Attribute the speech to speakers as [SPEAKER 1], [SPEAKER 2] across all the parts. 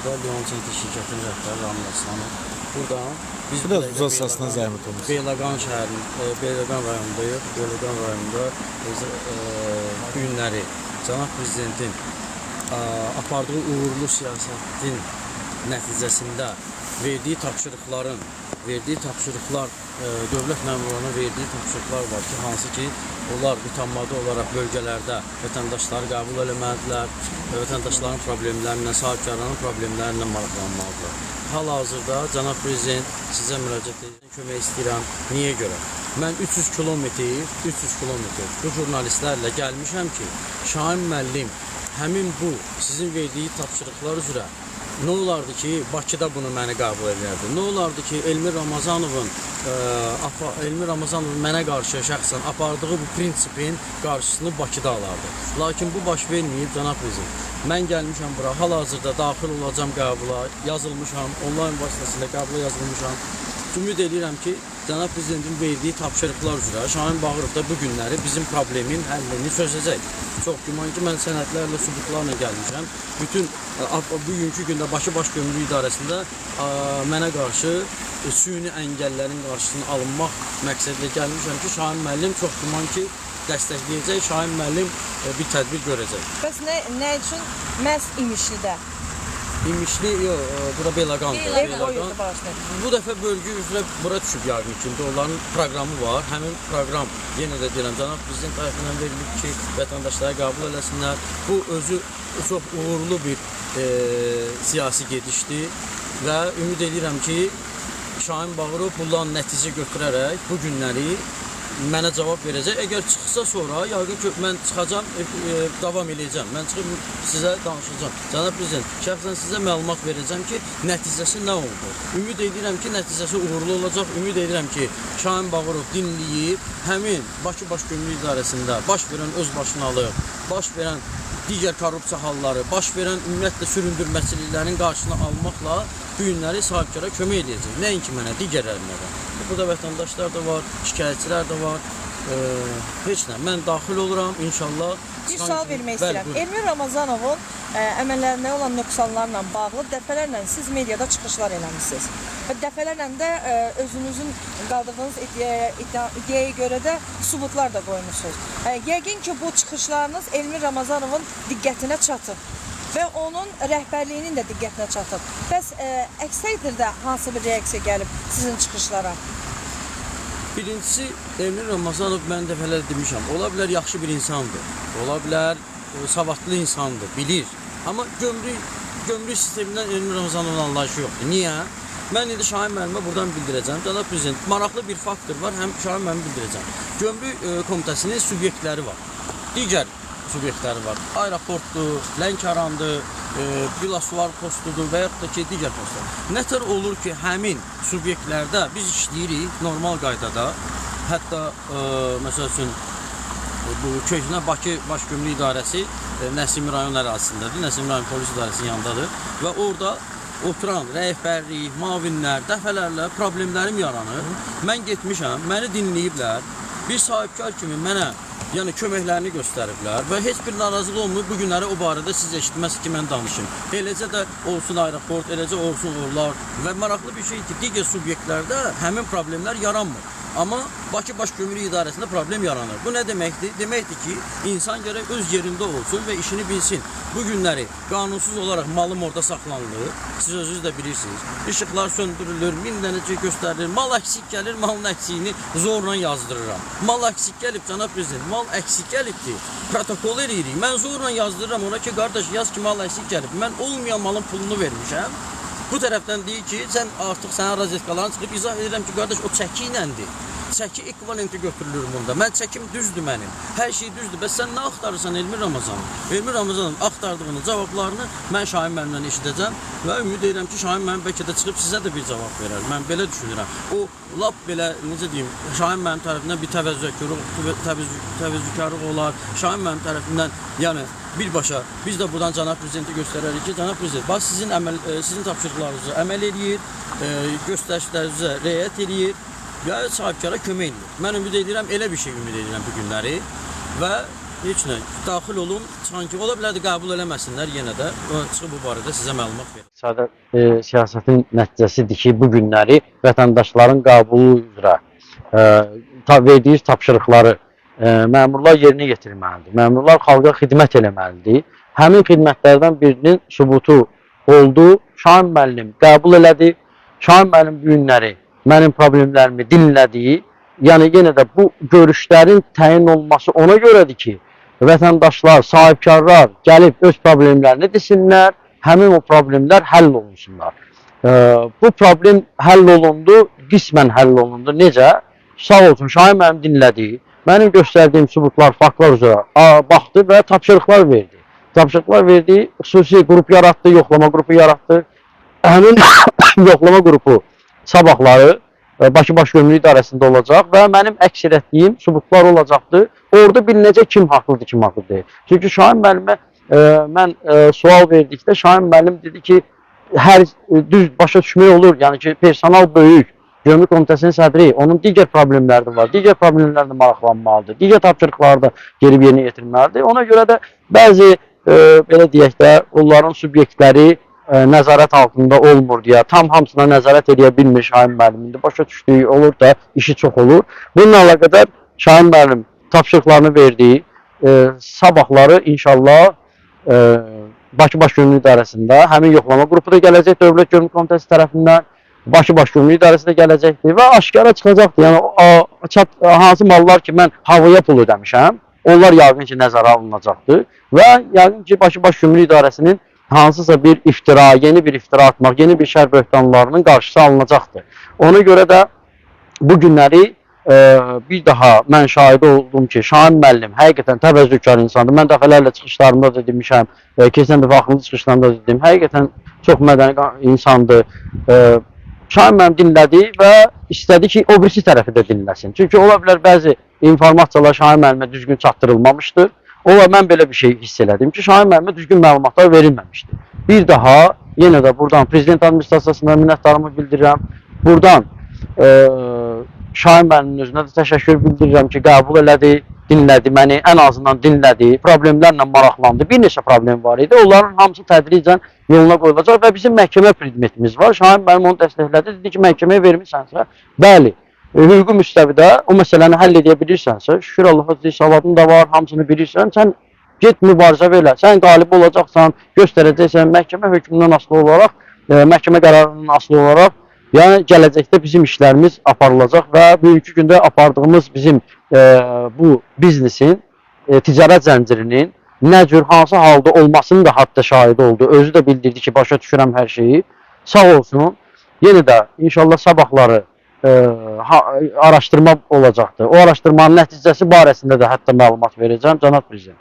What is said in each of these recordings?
[SPEAKER 1] rayonunda Leon Çenti şirkətinin rəhbəri Ramil Aslanov. Buradan biz
[SPEAKER 2] Biraz uzatmasına zəhmət olmuş.
[SPEAKER 1] Beyləqan şəhərinin, Beyləqan rayonundayıq. Beyləqan rayonunda bu günləri Cənab Prezidentin apardığı uğurlu siyasətin nəticəsində verdiyi tapşırıqlar, dövlət məmurlarına verdiyi tapşırıqlar var ki, hansı ki, onlar mütəmadi olaraq bölgələrdə vətəndaşları qəbul eləməlidirlər və vətəndaşların problemlərindən, sahibkarların problemlərindən maraqlanmalıdırlar. Hal-hazırda Cənab Prezident sizə müraciət edirəm, kömək istəyirəm. Niyə görə? Mən 300 kilometr bu jurnalistlərlə gəlmişəm ki, Şahin müəllim həmin bu sizin verdiyi tapşırıqlar üzrə nə olardı ki, Bakıda bunu məni qəbul edərdi? Nə olardı ki, Elmir Ramazanovun mənə qarşı şəxsən apardığı bu prinsipin qarşısını Bakıda alardı? Lakin bu baş verməyib, Cənab Prezident. Mən gəlmişəm bura, hal-hazırda daxil olacam qəbula, yazılmışam, onlayn vasitəsilə qəbula yazılmışam. Ümid edirəm ki, Cənab Prezidentin verdiyi tapşırıqlar üzrə Şahin Bağırov da bu günləri bizim problemin həllini çözəcək. Çox güman ki, mən sənədlərlə, sübutlarla gəlmişəm. Bütün bugünkü gündə Bakı Baş Gömrük İdarəsində mənə qarşı süni əngəllərin qarşısını alınmaq məqsədilə gəlmişəm ki, Şahin müəllim çox güman ki, dəstəkləyəcək, Şahin müəllim bir tədbir görəcək.
[SPEAKER 3] Bəs nə üçün məhz İmişlidə?
[SPEAKER 1] İmişli, yox, bura Beyləqandır. Bu dəfə bölgü üzrə bura düşüb yəqin ki, onların proqramı var. Həmin proqram, yenə də deyirəm, Cənab Prezident tərəfindən verilib ki, vətəndaşları qəbul eləsinlər. Bu özü çox uğurlu bir siyasi gedişdir və ümid edirəm ki, Şahin Bağırov bundan nəticə götürərək bu günləri mənə cavab verəcək. Əgər çıxsa sonra, yəqin ki, mən çıxacam, davam edəcəm. Mən çıxıb sizə danışacağım. Cənab Prezident, şəxsən sizə məlumat verəcəm ki, nəticəsi nə oldu? Ümid edirəm ki, nəticəsi uğurlu olacaq. Ümid edirəm ki, Şahin Bağırov dinləyib, həmin Bakı Baş Gömrük İdarəsində baş verən özbaşınalıq, baş verən digər korrupsiya halları, baş verən ümumiyyətlə süründürməçiliklərin qarşısını almaqla bu günləri sahibkara kömək edəcək. Nəinki mənə, digərlərinə də. Burada vətəndaşlar da var, şikayətçilər də var. Heç nə, mən daxil oluram, inşallah.
[SPEAKER 3] Bir sual vermək istəyirəm. Elmir Ramazanovun əməllərində olan nöqsanlarla bağlı dəfələrlə siz mediada çıxışlar eləmişsiniz. Və dəfələrlə də özünüzün qaldırdığınız iddiaya görə də sübutlar da qoymuşsunuz. Yəqin ki, bu çıxışlarınız Elmir Ramazanovun diqqətinə çatıb və onun rəhbərliyinin də diqqətinə çatıb. Bəs əks təqdirdə hansı bir reaksiya gəlib sizin çıxışlara?
[SPEAKER 1] Birincisi, Elmir Ramazanov mən dəfələr demişəm, ola bilər yaxşı bir insandır, ola bilər savadlı insandır, bilir. Amma gömrük sistemindən Elmir Ramazanovun anlayışı yoxdur. Niyə? Mən indi Şahin müəllimə buradan bildirəcəm. Cənab Prezident, maraqlı bir faktor var, həm Şahin müəllimi bildirəcəm. Gömrük komitəsinin subyektləri var, digər subyektləri var. Aeroportdur, Lənkərandır, Bilasvar postudur və yaxud da ki, digər postlar. Nətər olur ki, həmin subyektlərdə biz işləyirik normal qaydada. Hətta, məsəl üçün, bu köhnə Bakı Baş Gömrük İdarəsi Nəsimi rayon ərazisindədir. Nəsimi rayon polis idarəsinin yanındadır. Və orada oturan rəhbərlik, mavinlər dəfələrlə problemlərim yaranır. Mən getmişəm, məni dinləyiblər. Bir sahibkar kimi mənə köməklərini göstəriblər və heç bir narazılıq olmur. Bu günləri o barədə siz eşitməz ki, mən danışım. Eləcə də olsun aeroport, eləcə olsun orlar və maraqlı bir şey ki, digər subyektlərdə həmin problemlər yaranmır. Amma Bakı Baş Gömrük İdarəsində problem yaranır. Bu nə deməkdir? Deməkdir ki, insan gərək öz yerində olsun və işini bilsin. Bu günləri qanunsuz olaraq malım orada saxlanılır. Siz özünüz də bilirsiniz. İşıqlar söndürülür, min dənəcə göstərilir. Mal əksik gəlir, malın əksiyini zorla yazdırıram. Mal əksik gəlib, Cənab Prezident, mal əksik gəlibdir. Protokol eləyirik. Mən zorla yazdırıram ona ki, qardaş, yaz ki, mal əksik gəlib. Mən olmayan malın pulunu vermişəm. Bu tərəfdən deyir ki, sən artıq sənə rozetkalarını çıxıb izah edirəm ki, qardaş, o çəki iləndir. Çəki ekvivalenti götürülür bunda. Mən çəkim düzdür mənim. Hər şey düzdür. Bəs sən nə axtarırsan Elmir Ramazanov? Elmir Ramazanov axtardığını, cavablarını mən Şahin müəllimdən eşidəcəm və ümid edirəm ki, Şahin müəllim bəlkə də çıxıb sizə də bir cavab verər. Mən belə düşünürəm. O, lap belə, necə deyim, Şahin müəllim tərəfindən bir təvəzzükarlıq olar. Şahin müəllim tərəfindən, yəni, birbaşa biz də buradan Cənab Prezidenti göstərərik ki, Cənab Prezident, bax sizin tapşırıqlarınızı əməl edir, göstərişlərinizə riayət edir və sahibkara kömək edir. Mən ümid edirəm, elə bir şey ümid edirəm bu günləri və Heç nə, daxil olum, sanki ola bilər də qəbul eləməsinlər yenə də. Çıxıb bu barədə sizə məlumat verim.
[SPEAKER 2] Sadə siyasətin nəticəsidir ki, bu günləri vətəndaşların qəbulu üzrə verdiyi tapşırıqları məmurlar yerinə yetirməlidir. Məmurlar xalqa xidmət eləməlidir. Həmin xidmətlərdən birinin sübutu oldu. Şahin müəllim qəbul elədi. Şahin müəllim bu günləri mənim problemlərimi dinlədi. Yəni yenə də bu görüşlərin təyin olunması ona görədir ki, vətəndaşlar, sahibkarlar gəlib öz problemlərini desinlər, həmin o problemlər həll olunsunlar. Bu problem həll olundu, qismən həll olundu. Necə? Sağ olsun, Şahin mənim dinlədi. Mənim göstərdiyim sübutlar, faktlar üzrə baxdı və tapşırıqlar verdi. Tapşırıqlar verdi, xüsusi qrup yaratdı, yoxlama qrupu yaratdı. Həmin yoxlama qrupu sabahları Bakı Baş Gömrük İdarəsində olacaq və mənim əks etdiyim sübutlar olacaqdır. Orada bilinəcək kim haqlıdır, kim haqlı deyil. Çünki Şahin müəllimə mən sual verdikdə Şahin müəllim dedi ki, hər düz başa düşmək olur. Yəni ki, personal böyük, Gömrük Komitəsinin sədri, onun digər problemləri də var. Digər problemlərlə maraqlanmalıdır. Digər tapşırıqları da gelib yerinə yetirməlidir. Ona görə də bəzi belə deyək də, onların subyektləri nəzarət altında olmur deyə, tam hamısına nəzarət edə bilmir Şahin müəllimində. Başa düşdüyü olur da, işi çox olur. Bununla əlaqədar Şahin müəllim tapşırıqlarını verdi. Sabahları inşallah Bakı Baş Gömrük İdarəsində həmin yoxlama qrupu da gələcək Dövlət Gömrük Komitəsi tərəfindən. Bakı Baş Gömrük İdarəsi də gələcəkdir və aşkara çıxacaqdır. Yəni hansı mallar ki, mən havaya pul ödəmişəm, onlar yəqin ki, nəzərə alınacaqdır və yəqin ki, Bakı Baş Gömrük İdarəsinin hansısa bir iftira, yeni bir iftira atmaq, yeni bir şər böhtanlarının qarşısı alınacaqdır. Ona görə də bu günləri bir daha mən şahidi oldum ki, Şahin müəllim həqiqətən təvəzzükar insandır. Mən dəfələrlə çıxışlarımda da demişəm, keçən dəfə axırıncı çıxışlarımda da dedim, həqiqətən çox mədəni insandır. Şahin müəllim dinlədi və istədi ki, o birisi tərəfi də dinləsin. Çünki ola bilər bəzi informasiyalar Şahin müəllimə düzgün çatdırılmamışdır. Ola mən belə bir şey hiss elədim ki, Şahin müəllimə düzgün məlumatlar verilməmişdir. Bir daha yenə də buradan Prezident Administrasiyasına minnətdarımı bildirirəm. Buradan Şahin müəllimin özünə də təşəkkür bildirirəm ki, qəbul elədi, dinlədi məni, ən azından dinlədi, problemlərlə maraqlandı. Bir neçə problem var idi. Onların hamısı tədricən yoluna qoyulacaq və bizim məhkəmə predmetimiz var. Şahin müəllim onu dəstəklədi. Dedi ki, məhkəməyə vermirsənsə, bəli, hüquqi müstəvidə o məsələni həll edə bilirsənsə, şükür Allaha savadın da var, hamısını bilirsən, sən get mübarizə verə, sən qalib olacaqsan, göstərəcəksən, məhkəmə hökmündən asılı olaraq, məhkəmə qərarından asılı olaraq, yəni gələcəkdə bizim işlərimiz aparılacaq və bugünkü gündə apardığımız bizim bu biznesin, ticarət zəncirinin nə cür, hansı halda olmasının da hatta şahidi oldu. Özü də bildirdi ki, başa düşürəm hər şeyi. Sağ olsun. Yenə də inşallah sabahları araşdırma olacaqdır. O araşdırmanın nəticəsi barəsində də hətta məlumat verəcəm, Cənab Prezident.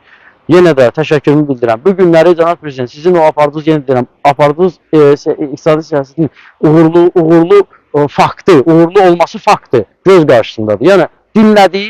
[SPEAKER 2] Yenə də təşəkkürümü bildirəm. Bu günləri Cənab Prezident, sizin o apardığınız, yenə deyirəm, apardığınız iqtisadi siyasətin uğurlu faktı, uğurlu olması faktı göz qarşısındadır. Yəni dinlədi,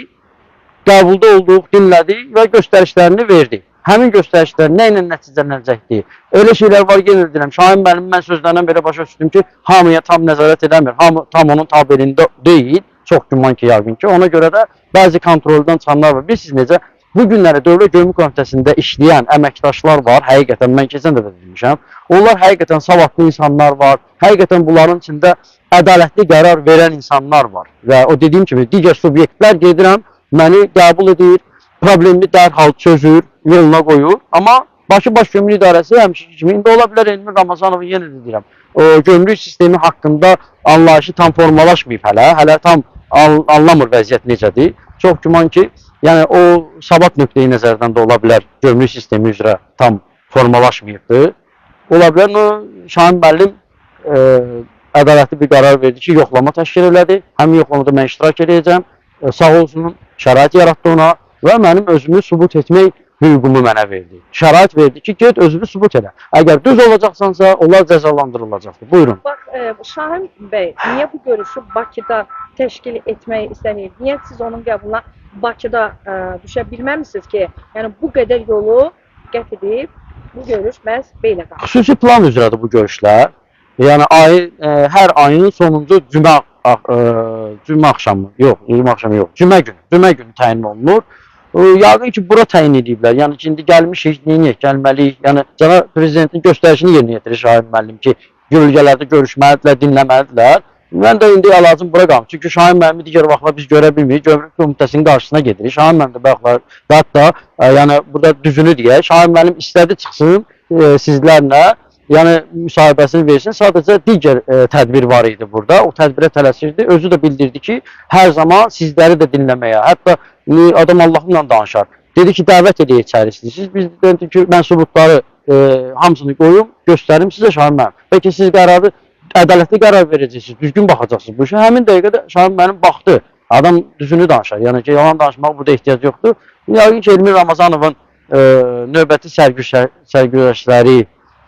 [SPEAKER 2] qəbulda olduq, dinlədi və göstərişlərini verdi. Həmin göstərişlər nə ilə nəticələnəcəkdir? Elə şeylər var, yenə deyirəm, Şahin müəllim mən sözlərindən belə başa düşdüm ki, hamıya tam nəzarət edəmir, hamı tam onun tabelində deyil, çox güman ki, yəqin ki. Ona görə də bəzi kontroldan çıxanlar var. Bilirsiniz necə? Bu günləri Dövlət Gömrük Komitəsində işləyən əməkdaşlar var, həqiqətən mən keçən dəfə demişəm. Onlar həqiqətən savadlı insanlar var, həqiqətən bunların içində ədalətli qərar verən insanlar var. Və o dediyim kimi, digər subyektlər gedirəm, məni qəbul edir, problemi dərhal çözür, yoluna qoyur. Amma Bakı Baş Gömrük İdarəsi həmişə kimi, indi ola bilər Elmir Ramazanov'u yenə də deyirəm, o gömrük sistemi haqqında anlayışı tam formalaşmayıb hələ tam anlamır vəziyyət necədir. Çox güman ki, yəni o sabat nöqteyi nəzərdən də ola bilər gömrük sistemi üzrə tam formalaşmayıbdır. Ola bilər, Şahin müəllim ədalətli bir qərar verdi ki, yoxlama təşkil elədi. Həmin yoxlamada mən iştirak edəcəm. Sağ olsun, şərait yaratdı ona və mənim özümü sübut etmək hüququmu mənə verdi. Şərait verdi ki, get özünü sübut elə. Əgər düz olacaqsansa, onlar cəzalandırılacaqdır. Buyurun.
[SPEAKER 3] Bax, Şahin bəy, niyə bu görüşü Bakıda təşkil etmək istənir? Niyə siz onun qəbuluna Bakıda düşə bilməmisiniz ki, yəni bu qədər yolu qət edib, bu görüş məhz belə qalır?
[SPEAKER 2] Xüsusi plan üzrədir bu görüşlər. Yəni hər ayın sonuncu cümə axşamı yox, cümə günü təyin olunur. Yəqin ki, bura təyin ediblər. Yəni ki, indi gəlmişik, neyiniyək, gəlməliyik. Yəni cənab prezidentin göstərişini yerinə yetirir Şahin müəllim ki, bölgələrdə görüşməlidirlər, dinləməlidirlər. Mən də indi əlacım bura qalmış. Çünki Şahin müəllimi digər vaxtlar biz görə bilmirik. Gömrük Komitəsinin qarşısına gedirik. Şahin müəllim də baxlar, hətta yəni burada düzünü deyək. Şahin müəllim istədi çıxsın sizlərlə, yəni müsahibəsini versin. Sadəcə digər tədbir var idi burada. O tədbirə tələsirdi. Özü də bildirdi ki, hər zaman sizləri də dinləməyə, hətta adam Allahımla danışar. Dedi ki, dəvət edək içəri istəyirsiniz. Biz dedik ki, mən sübutları hamısını qoyum, göstərim sizə Şahin müəllim. Bəlkə siz qərarı ədalətli qərar verəcəksiniz, düzgün baxacaqsınız bu işə. Həmin dəqiqədə Şahin müəllim baxdı. Adam düzünü danışar. Yəni ki, yalan danışmaq burada ehtiyac yoxdur. Yəqin ki, Elmir Ramazanovun növbəti sərgüzəştləri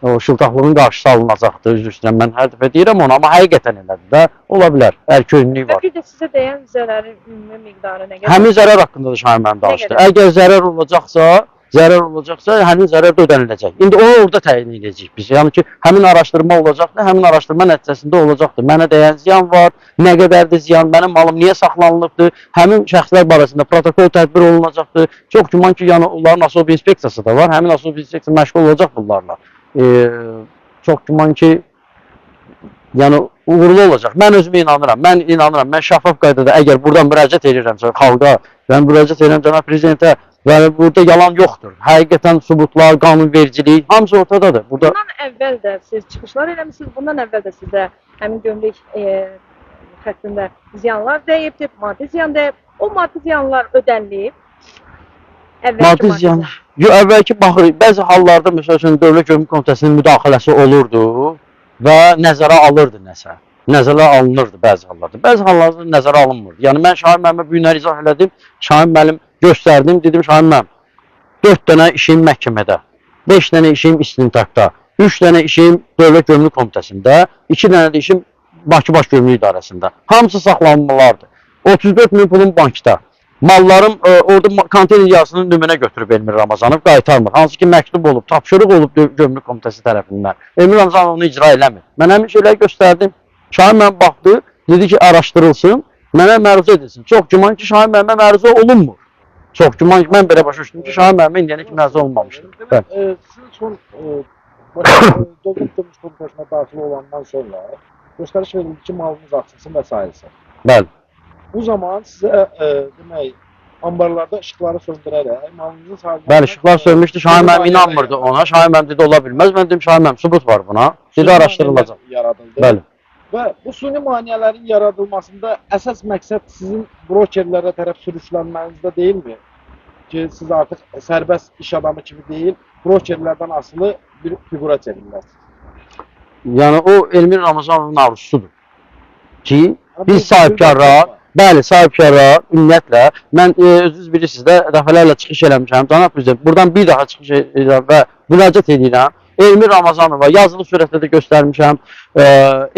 [SPEAKER 2] o şıltaqlığın qarşısı alınacaqdır. Üzr istəyirəm, mən hər dəfə deyirəm onu, amma həqiqətən elədir də. Ola bilər, ərkönlük var.
[SPEAKER 3] Bir də sizə dəyən zərərin ümumi miqdarı nə qədər?
[SPEAKER 2] Həmin zərər haqqında da Şahin müəllim danışdı. Əgər zərər olacaqsa, həmin zərər də ödəniləcək. İndi onu orada təyin edəcəyik biz. Yəni ki, həmin araşdırma olacaqdır, həmin araşdırma nəticəsində olacaqdır. Mənə dəyən ziyan var, nə qədərdir ziyan, mənim malım niyə saxlanılıbdır, həmin şəxslər barəsində protokol tədbir olunacaqdır. Çox güman ki, yəni onların Asob inspeksiyası da var, həmin Asob inspeksiya məşğul olacaq bunlarla. Çox güman ki, yəni uğurlu olacaq. Mən özümə inanıram. Mən şəffaf qaydada əgər buradan müraciət edirəmsə xalqa, mən müraciət edirəm cənab prezidentə, yəni burada yalan yoxdur. Həqiqətən sübutlar, qanunvericilik hamısı ortadadır. Burada
[SPEAKER 3] bundan əvvəl də siz çıxışlar eləmisiniz. Bundan əvvəl də sizə həmin gömrük xəttində ziyanlar dəyibdir, maddi ziyan dəyib. O maddi ziyanlar ödənilib.
[SPEAKER 2] Maddi ziyan. Əvvəlki baxır, bəzi hallarda məsəl üçün Dövlət Gömrük Komitəsinin müdaxiləsi olurdu və nəzərə alırdı nəsə. Nəzərə alınırdı bəzi hallarda. Bəzi hallarda nəzərə alınmırdı. Yəni mən Şahin müəllimə bu günləri izah elədim. Şahin müəllim göstərdim, dedim Şahin müəllim 4 dənə işim məhkəmədə, 5 dənə işim istintaqda, 3 dənə işim Dövlət Gömrük Komitəsində, 2 dənə də işim Bakı Baş Gömrük İdarəsində. Hamısı saxlanmalardır. 34 min pulum bankda. Mallarım orada konteyner yasının nümunə götürüb Elmir Ramazanov qaytarmır. Hansı ki məktub olub, tapşırıq olub Gömrük Komitəsi tərəfindən. Elmir Ramazanov onu icra eləmir. Mən həmin şeyləri göstərdim. Şahin müəllim baxdı, dedi ki, araşdırılsın, mənə məruzə edilsin. Çox güman ki, Şahin müəllimə məruzə olunmur. Çox güman ki, mən belə başa düşdüm ki, Şahin müəllimə indiyənə ki, məruzə olunmamışdır.
[SPEAKER 4] Sizin son Dövlət Gömrük Komitəsinə daxil olandan sonra göstəriş verildi ki, malınız açılsın və s.
[SPEAKER 2] Bəli.
[SPEAKER 4] Bu zaman sizə demək, ambarlarda işıqları söndürərək malınızın sahibini...
[SPEAKER 2] Bəli, işıqlar sönmüşdü, Şahin müəllim inanmırdı ona. Şahin müəllim dedi, ola bilməz. Mən dedim, Şahin müəllim, sübut var buna. Dedi, araşdırılacaq. Bəli.
[SPEAKER 4] Və bu süni maneələrin yaradılmasında əsas məqsəd sizin brokerlərə tərəf sürüklənmənizdə deyilmi? Ki, siz artıq sərbəst iş adamı kimi deyil, brokerlərdən asılı bir fiqura çevrilərsiniz.
[SPEAKER 2] Yəni, o Elmir Ramazanovun arzusudur ki, biz sahibkarlar, bəli, sahibkarlar, ümumiyyətlə, mən özünüz bilirsiniz də, dəfələrlə çıxış eləmişəm, cənab prezident, buradan bir daha çıxış edirəm və müraciət edirəm. Elmir Ramazanova yazılı surətdə də göstərmişəm,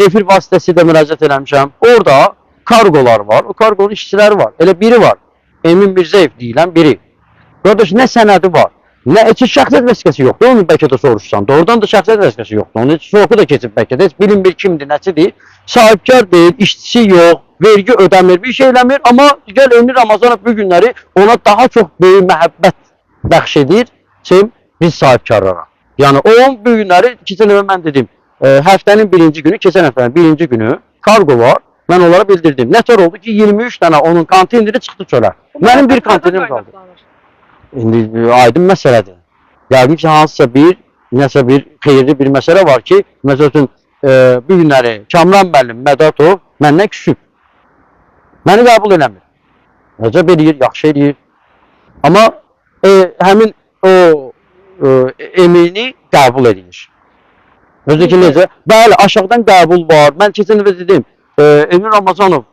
[SPEAKER 2] efir vasitəsilə müraciət eləmişəm. Orada kargolar var, o kargonun işçiləri var. Elə biri var, Emin Mirzəyev deyilən biri. Qardaş, nə sənədi var, nə heç şəxsiyyət vəsiqəsi yoxdur, onu bəlkə də soruşsan. Doğrudan da şəxsiyyət vəsiqəsi yoxdur, onun heç soğuqu da keçib bəlkə də, heç bilinmir kimdir, nəçidir. Sahibkar deyil, işçisi yox, vergi ödəmir, bir şey eləmir. Amma digər Elmir Ramazanov bu günləri ona daha çox böyük məhəbbət bəxş edir, biz sahibkarlara. Yəni, o bu günləri, keçən dəfə mən dedim, həftənin birinci günü, keçən həftənin birinci günü kargo var, mən onlara bildirdim. Nətər oldu ki, 23 dənə onun konteyneri çıxdı çölə. Mənim bir konteynerim qaldı. İndi aydın məsələdir. Yəqin ki, hansısa nəsə bir xeyirli bir məsələ var ki, məsəl üçün, bu günləri Kamran müəllim Mədətov məndən küsüb. Məni qəbul eləmir. Nəcəb eləyir, yaxşı eləyir. Amma həmin o emini qəbul edilir. Özü ki, necə? Bəli, aşağıdan qəbul var. Mən keçən dəfə dedim, Elmir Ramazanov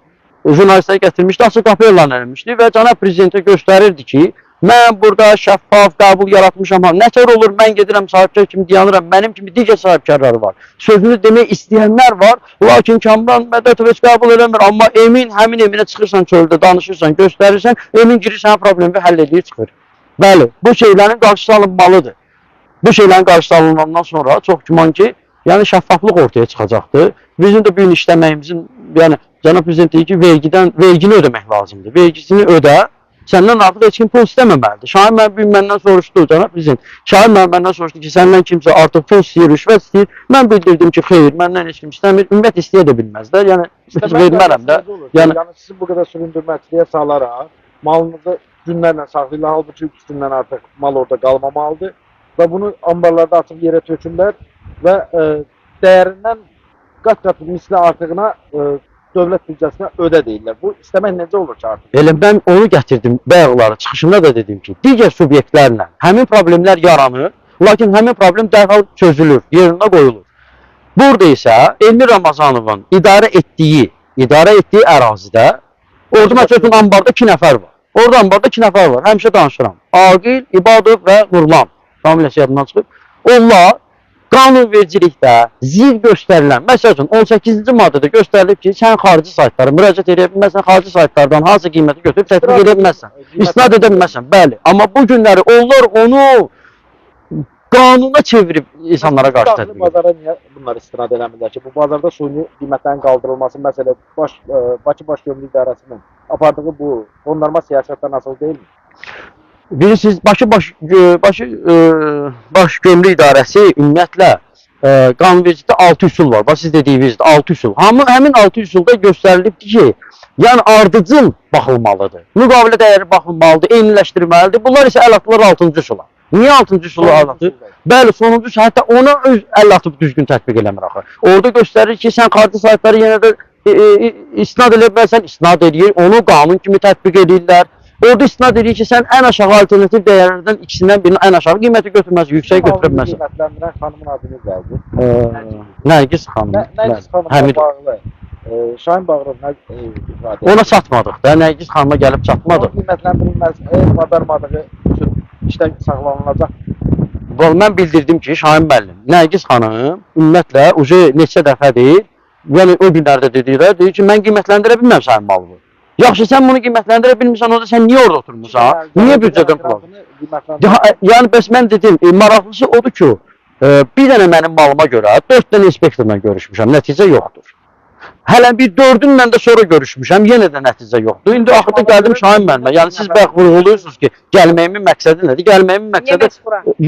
[SPEAKER 2] jurnalistləri gətirmişdi, açıq qapı elan edilmişdi və cənab prezidentə göstərirdi ki, mən burada şəffaf qəbul yaratmışam. Nətər olur, mən gedirəm sahibkar kimi dayanıram, mənim kimi digər sahibkarları var. Sözünü demək istəyənlər var, lakin Kamran Mədətov heç qəbul eləmir. Amma Emin, həmin Eminə çıxırsan çöldə, danışırsan, göstərirsən, Emin girir sənin problemi həll edir, çıxır. Bəli, bu şeylərin qarşısı alınmalıdır. Bu şeylərin qarşısı alınandan sonra çox güman ki, yəni şəffaflıq ortaya çıxacaqdır. Bizim də bu gün işləməyimizin, yəni cənab prezident deyir ki, vergini ödəmək lazımdır. Vergisini ödə, Səndən artıq heç kim pul istəməməlidir. Şahin müəllim məndən soruşdu, cənab prezident. Şahin müəllim məndən soruşdu ki, səndən kimsə artıq pul istəyir, rüşvət istəyir. Mən bildirdim ki, xeyr, məndən heç kim istəmir. Ümumiyyət istəyə də bilməzlər. Yəni heç vermərəm də.
[SPEAKER 4] Yəni sizi bu qədər süründürməkçiliyə salaraq malınızı günlərlə saxlayırlar. Halbuki 3 gündən artıq mal orada qalmamalıdır və bunu ambarlarda açıb yerə tökürlər və dəyərindən qat-qat misli artığına dövlət büdcəsinə ödə deyirlər. Bu istəmək necə olur ki artıq?
[SPEAKER 2] Elə mən onu gətirdim bayaqlara, çıxışımda da dedim ki, digər subyektlərlə həmin problemlər yaranır, lakin həmin problem dərhal çözülür, yerinə qoyulur. Burada isə Elmir Ramazanovun idarə etdiyi ərazidə, orada məsələn ambarda 2 nəfər var. Orada ambarda 2 nəfər var, həmişə danışıram. Aqil, İbadov və Nurlan. Familiyası yadından çıxıb. Onlar qanunvericilikdə zil göstərilən, məsələn 18-ci maddədə göstərilib ki, sən xarici saytlara müraciət edə bilməzsən, xarici saytlardan hansı qiyməti götürüb tətbiq edə bilməzsən, istinad edə bilməzsən. Bəli, amma bu günləri onlar onu qanuna çevirib insanlara qarşı tətbiq edir.
[SPEAKER 4] Bazara niyə bunlar istinad eləmirlər ki? Bu bazarda suni qiymətlərin qaldırılması məsələ Bakı Baş Gömrük İdarəsinin apardığı bu onlarma siyasətdən asılı deyilmi?
[SPEAKER 2] Bilirsiniz, Baş Gömrük İdarəsi ümumiyyətlə qanunvericilikdə 6 üsul var. Bax siz dediyiniz 6 üsul. Həmin 6 üsulda göstərilibdir ki, yəni ardıcıl baxılmalıdır. Müqavilə dəyəri baxılmalıdır, eyniləşdirilməlidir. Bunlar isə əl atılır 6-cı üsula. Niyə 6-cı üsulu əl atır? Bəli, sonuncu hətta ona öz əl atıb düzgün tətbiq eləmir axı. Orada göstərir ki, sən xarici saytları yenə də istinad edə bilməsən, istinad edir, onu qanun kimi tətbiq edirlər. Orada istinad edir ki, sən ən aşağı alternativ dəyərlərdən ikisindən birinin ən aşağı qiyməti götürməzsən, yüksək götürə bilməzsən.
[SPEAKER 4] Qiymətləndirən xanımın adını gəldi.
[SPEAKER 2] Nərgiz xanım.
[SPEAKER 4] Nərgiz xanımla bağlı. Şahin Bağırov nə ifadə?
[SPEAKER 2] Ona çatmadıq da, Nərgiz xanıma gəlib çatmadıq.
[SPEAKER 4] Qiymətləndirilməz, badarmadığı üçün işdən saxlanılacaq.
[SPEAKER 2] Mən bildirdim ki, Şahin müəllim, Nərgiz xanım ümumiyyətlə neçə dəfədir, yəni o günlərdə deyir ki, mən qiymətləndirə bilməm sənin malını. Yaxşı, sən bunu qiymətləndirə bilmirsən, orada sən niyə orada oturmursan? Niyə büdcədən pul alırsan? Yəni, bəs mən dedim, maraqlısı odur ki, bir dənə mənim malıma görə 4 dənə inspektorla görüşmüşəm, nəticə yoxdur. Hələ bir 4-ünlə də sonra görüşmüşəm, yenə də nəticə yoxdur. İndi axırda gəldim Şahin müəllimə. Yəni siz bəx vurğuluyorsunuz ki, gəlməyimin məqsədi nədir? Gəlməyimin məqsədi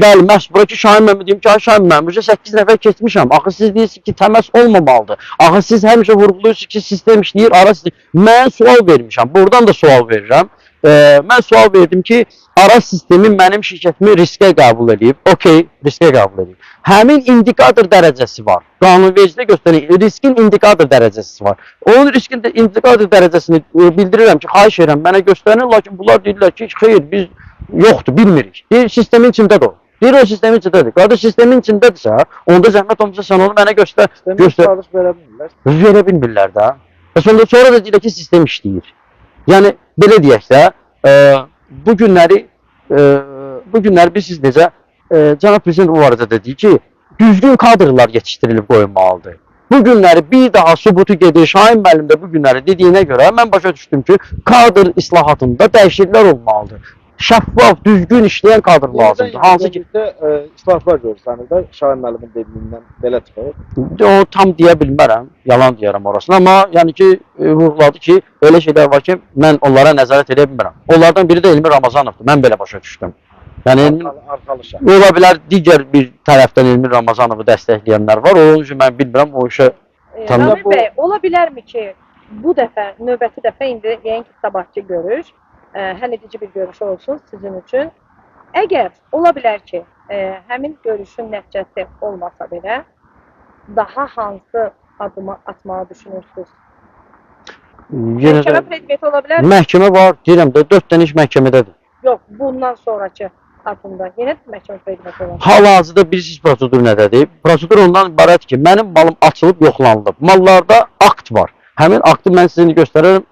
[SPEAKER 2] bəli, məhz bura ki, Şahin müəllimə deyim ki, Şahin müəllim, 8 nəfər keçmişəm. Axı siz deyirsiniz ki, təməs olmamalıdır. Axı siz həmişə vurğuluyorsunuz ki, sistem işləyir, ara sistem. Mən sual vermişəm. Buradan da sual verirəm. Mən sual verdim ki, ara sistemi mənim şirkətimi riskə qəbul edib. Okey, riskə qəbul edib. Həmin indikator dərəcəsi var. Qanunvericilikdə göstərilən riskin indikator dərəcəsi var. Onun riskin indikator dərəcəsini bildirirəm ki, xahiş edirəm, mənə göstərin, lakin bunlar deyirlər ki, xeyr, biz yoxdur, bilmirik. Deyir, sistemin içindədir o. Deyir, o sistemin içindədir. Qardaş, sistemin içindədirsə, onda zəhmət olmasa sən onu mənə göstər. Verə bilmirlər də. Sonra da deyirlər ki, sistem işləyir. Yəni, belə deyək də, bu günləri bilirsiniz necə, cənab prezident o arada dedi ki, düzgün kadrlar yetişdirilib qoyulmalıdır. Bu günləri bir daha subutu gedir, Şahin müəllim də bu günləri dediyinə görə mən başa düşdüm ki, kadr islahatında dəyişikliklər olmalıdır. Şəffaf, düzgün işləyən kadr lazımdır. Hansı ki,
[SPEAKER 4] islahatlar görürsənir də Şahin müəllimin dediyindən belə çıxır.
[SPEAKER 2] O tam deyə bilmərəm, yalan deyərəm orasını, amma yəni ki, vurğuladı ki, elə şeylər var ki, mən onlara nəzarət edə bilmərəm. Onlardan biri də Elmir Ramazanovdur, mən belə başa düşdüm. Yəni, ola bilər digər bir tərəfdən Elmir Ramazanovu dəstəkləyənlər var, onun üçün mən bilmirəm, o işə
[SPEAKER 3] Ramil bəy, ola bilərmi ki, bu dəfə, növbəti dəfə indi yəqin ki, sabahçı görüş, həll edici bir görüş olsun sizin üçün. Əgər ola bilər ki, həmin görüşün nəticəsi olmasa belə, daha hansı adımı atmağı düşünürsünüz? Məhkəmə predmeti ola bilər mi?
[SPEAKER 2] Məhkəmə var, deyirəm də, 4 dənə iş məhkəmədədir.
[SPEAKER 3] Yox, bundan sonraki adımda yenə məhkəmə predmeti ola bilər.
[SPEAKER 2] Hal-hazırda bilirsiniz prosedur nədədir? Prosedur ondan ibarət ki, mənim malım açılıb, yoxlanılıb. Mallarda akt var. Həmin aktı mən sizə göstərərəm,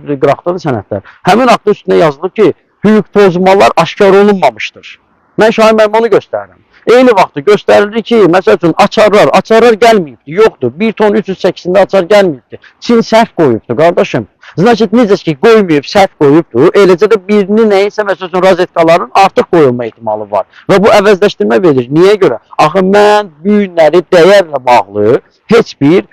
[SPEAKER 2] qıraqdadır sənədlər. Həmin aktın üstündə yazılıb ki, hüquq pozmalar aşkar olunmamışdır. Mən Şahin müəllimə onu göstərirəm. Eyni vaxtda göstərilir ki, məsəl üçün açarlar gəlməyibdir, yoxdur. 1 ton 308-də açar gəlməyibdir. Çin səhv qoyubdur, qardaşım. Значит, necə ki, qoymayıb, səhv qoyubdur, eləcə də birini nəyinsə, məsəl üçün, rozetkaların artıq qoyulma ehtimalı var. Və bu əvəzləşdirmə verir. Niyə görə? Axı, mən bu günləri dəyərlə bağlı heç bir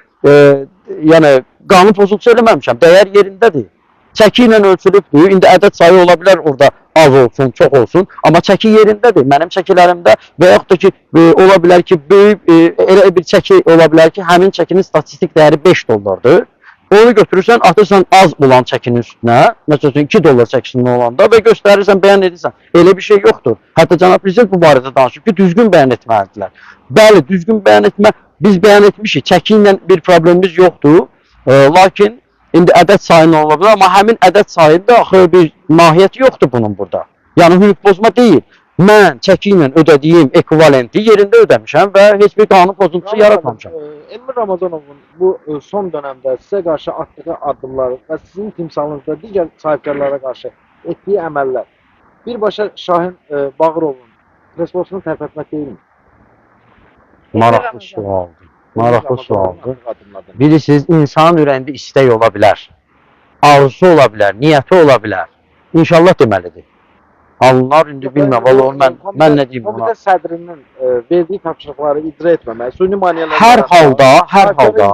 [SPEAKER 2] yəni, qanun pozuntusu eləməmişəm. Dəyər yerindədir. Çəki ilə ölçülübdür. İndi ədəd sayı ola bilər orada az olsun, çox olsun. Amma çəki yerindədir. Mənim çəkilərimdə və yaxud da ki, ola bilər ki, böyük elə bir çəki ola bilər ki, həmin çəkinin statistik dəyəri 5 dollardır. Onu götürürsən, atırsan az olan çəkinin üstünə, məsələn 2 dollar çəkisinin olanda və göstərirsən, bəyan edirsən. Elə bir şey yoxdur. Hətta cənab prezident bu barədə danışıb ki, düzgün bəyan etməlidirlər. Bəli, düzgün bəyan etmə, biz bəyan etmişik. Çəki ilə bir problemimiz yoxdur. Lakin indi ədəd sayını ola bilər, amma həmin ədəd sayında axı bir mahiyyəti yoxdur bunun burada. Yəni hüquq pozma deyil. Mən çəki ilə ödədiyim ekvivalenti yerində ödəmişəm və heç bir qanun pozuntusu yaratmamışam.
[SPEAKER 4] Elmir Ramazanovun bu son dönemdə sizə qarşı atdığı addımları və sizin timsalınızda digər sahibkarlara qarşı etdiyi əməllər birbaşa Şahin Bağırovun resposunu tərpətmək deyilmi?
[SPEAKER 2] Maraqlı sualdır. Maraqlı sualdır. Bilirsiniz, insanın ürəyində istək ola bilər. Arzusu ola bilər, niyyəti ola bilər. İnşallah deməlidir. Alınlar, indi bilməm, mən nə deyim buna.
[SPEAKER 4] Komitə sədrinin verdiyi tapşırıqları icra etməmək, süni maneələrə
[SPEAKER 2] Hər halda,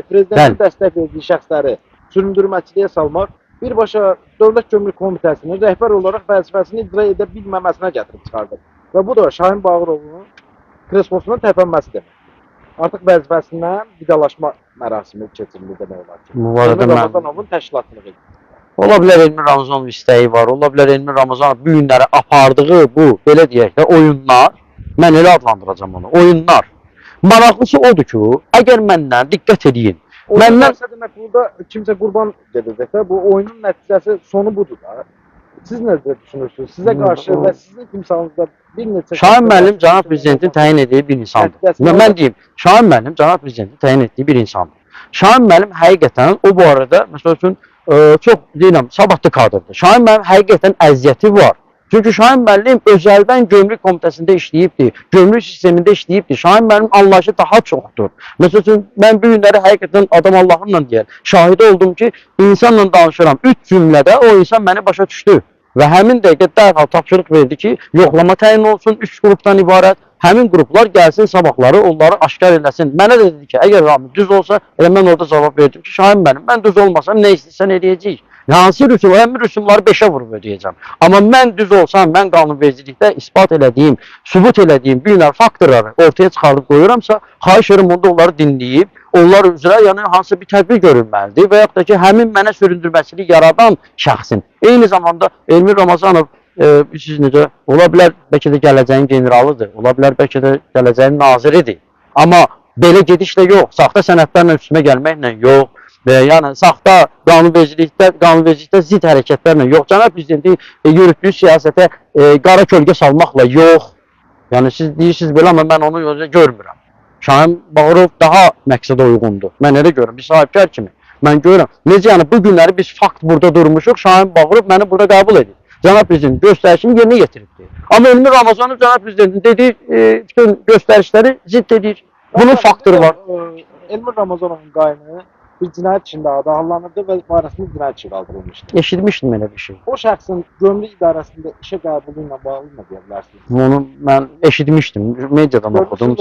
[SPEAKER 4] prezidentin dəstək verdiyi şəxsləri süründürməçiliyə salmaq birbaşa Dövlət Gömrük Komitəsinin rəhbər olaraq vəzifəsini icra edə bilməməsinə gətirib çıxardır. Və bu da Şahin Bağırovun kresposunun təpənməsi demək. Artıq vəzifəsindən vidalaşma mərasimi keçirildi demək olar ki.
[SPEAKER 2] Bu arada
[SPEAKER 4] Elmir Ramazanovun təşkilatını verir.
[SPEAKER 2] Ola bilər Elmir Ramazanov istəyi var, ola bilər Elmir Ramazanov bu günləri apardığı bu, belə deyək də, oyunlar, mən elə adlandıracam onu, oyunlar. Maraqlısı odur ki, əgər məndən diqqət edin,
[SPEAKER 4] Məndən demək, burada kimsə qurban gedəcək, bu oyunun nəticəsi sonu budur da. Siz nə düşünürsünüz? Sizə qarşı və sizin timsalınızda bir neçə...
[SPEAKER 2] Şahin müəllim cənab prezidentin təyin etdiyi bir insandır. Mən deyim, Şahin müəllim cənab prezidentin təyin etdiyi bir insandır. Şahin müəllim həqiqətən o bu arada, məsəl üçün, çox deyirəm, sabahlı kadrdır. Şahin müəllim həqiqətən əziyyəti var. Çünki Şahin müəllim özəldən gömrük komitəsində işləyibdir, gömrük sistemində işləyibdir. Şahin müəllim anlayışı daha çoxdur. Məsəl üçün, mən bu günləri həqiqətən adam Allahımla deyər, şahidi oldum ki, insanla danışıram. 3 cümlədə o insan məni başa düşdü. Və həmin dəqiqə dərhal tapşırıq verdi ki, yoxlama təyin olsun 3 qrupdan ibarət. Həmin qruplar gəlsin sabahları, onları aşkar eləsin. Mənə də dedi ki, əgər Rami düz olsa, elə mən orada cavab verdim ki, Şahin mənim, mən düz olmasam nə istəyirsən eləyəcəyik. Hansı rüsum, həmin rüsumları 5-ə vurub ödəyəcəm. Amma mən düz olsam, mən qanunvericilikdə ispat elədiyim, sübut elədiyim bir növ faktorları ortaya çıxardıb qoyuramsa, xahiş edirəm onda onları dinləyib, onlar üzrə yəni hansı bir tədbir görülməlidir və yaxud da ki, həmin mənə süründürməçilik yaradan şəxsin. Eyni zamanda Elmir Ramazanov, siz necə, ola bilər bəlkə də gələcəyin generalıdır, ola bilər bəlkə də gələcəyin naziridir. Amma belə gedişlə yox, saxta sənədlərlə üstümə gəlməklə yox, yəni saxta qanunvericilikdə zid hərəkətlərlə yox, cənab prezidentin yürütdüyü siyasətə qara kölgə salmaqla yox. Yəni siz deyirsiniz belə, amma mən onu görmürəm. Şahin Bağırov daha məqsədə uyğundur. Mən elə görürəm, bir sahibkar kimi. Mən görürəm. Necə yəni bu günləri biz fakt burada durmuşuq, Şahin Bağırov məni burada qəbul edir. Cənab prezident göstərişini yerinə yetiribdir. Amma Elmir Ramazanov cənab prezidentin dediyi bütün göstərişləri zidd edir. Bunun faktoru var.
[SPEAKER 4] Elmir Ramazanovun qayını bir cinayət içində adalanırdı və barəsində cinayət işi qaldırılmışdı.
[SPEAKER 2] Eşitmişdim elə bir şey.
[SPEAKER 4] O şəxsin gömrük idarəsində işə qəbulu ilə bağlı nə deyə bilərsiniz?
[SPEAKER 2] Onu mən eşitmişdim, mediadan oxudum.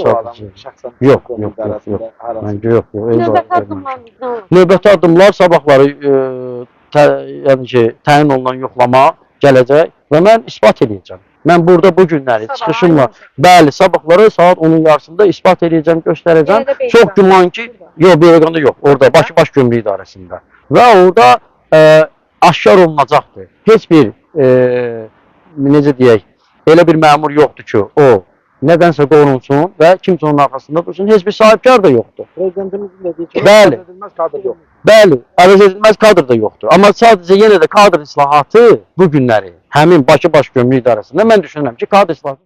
[SPEAKER 2] Yox. Məncə yox. Növbəti addımlar sabahları yəni ki, təyin olunan yoxlama gələcək və mən ispat edəcəm. Mən burada bu günləri çıxışımla, bəli, sabahları saat 10-un yarısında ispat edəcəm, göstərəcəm. Çox güman ki, yox, Beyləqanda yox, orada, baş gömrük idarəsində. Və orada aşkar olunacaqdır. Heç bir, necə deyək, elə bir məmur yoxdur ki, o nədənsə qorunsun və kimsə onun arxasında dursun, heç bir sahibkar da yoxdur.
[SPEAKER 4] Prezidentimizin dediyi ki,
[SPEAKER 2] əvəz
[SPEAKER 4] edilməz kadr yoxdur.
[SPEAKER 2] Bəli, əvəz edilməz kadr da yoxdur. Amma sadəcə yenə də kadr islahatı bu günləri həmin Bakı Baş Gömrük İdarəsində mən düşünürəm ki, kadr islahatı